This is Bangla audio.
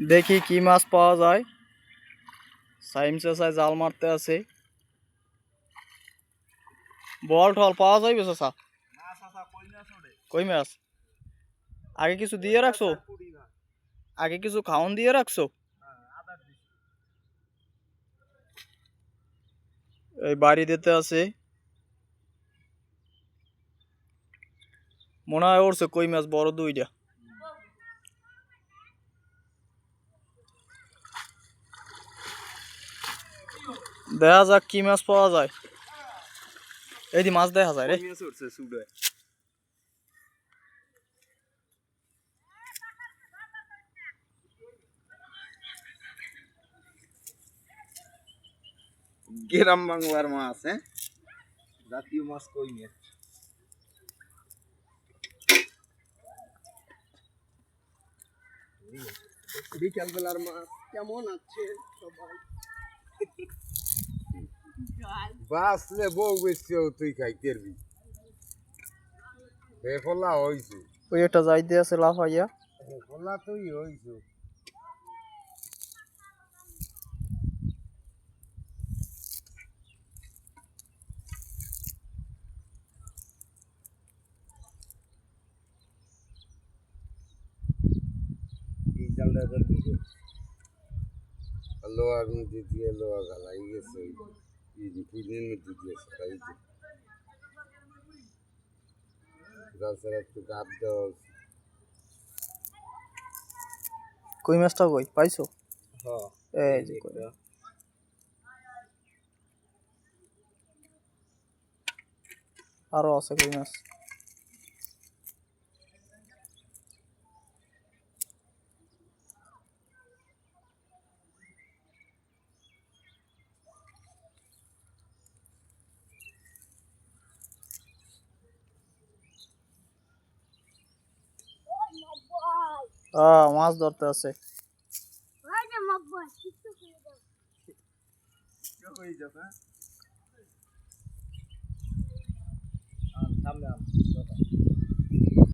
দেখি কি মাছ পাওয়া যায়। সাইম চাচায় জাল মারতে আছে। বল টল পাওয়া যাইবে চাচা? কই মাছ? আগে কিছু দিয়ে রাখছো? আগে কিছু খাওন দিয়ে রাখছো? এই বাড়ি দিতে আছে মনে হয় উঠছে কই মাছ বড় দুইটা। দেখা যাক কি মাছ পাওয়া যায়। এই দি মাছ দেখা যায় রে। গ্রাম বাংলার মাছ, হ্যাঁ, জাতীয় মাছ কই মাছ। বিকাল বেলার মাছ কেমন আছে সবাই? বাসলে বউ বেশি তুই খাইতে পারবি। বেফলা হইছে। ওই একটা যাইতে আছে লাফাইয়া। বেফলা তুই হইছো। লোহার মধ্যে দিয়ে লোহা গালাই গেছে, কিডনির মধ্যে দিয়ে সরাই গাছের একটু গাছ দেওয়া। কই মাছটা কই পাইছো? হ্যাঁ, এই যে কই। আরো আছে কই মাছ। মাছ ধরতে আছে। সামনে